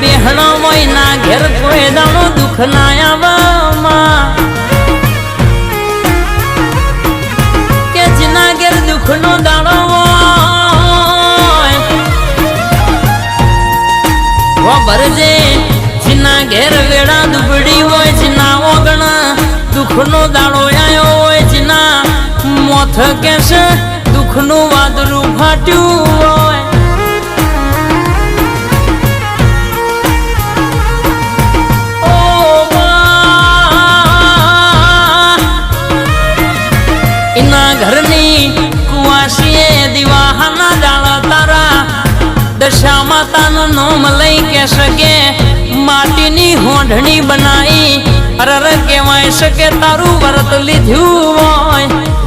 બેહણો મોય ના ઘેર કોઈ દાણો દુઃખ ના આવવામાં કે જીના ઘેર દુઃખ નો દાણો હોય ભરજે જીના ઘેર વેડા દુબડી હોય જીના ઓગણા દુઃખ નો દાડો આયો હોય જીના મોથ કેશે દુઃખ નું વાદળું ફાટ્યું હોય એના ઘરની કુવાસીએ દિવાહના દાળ તારા દશા માતાનું નામ લઈ કે શકે માટીની હોંઢણી બનાવી અરર કહેવાય શકે તારું વ્રત લીધું હોય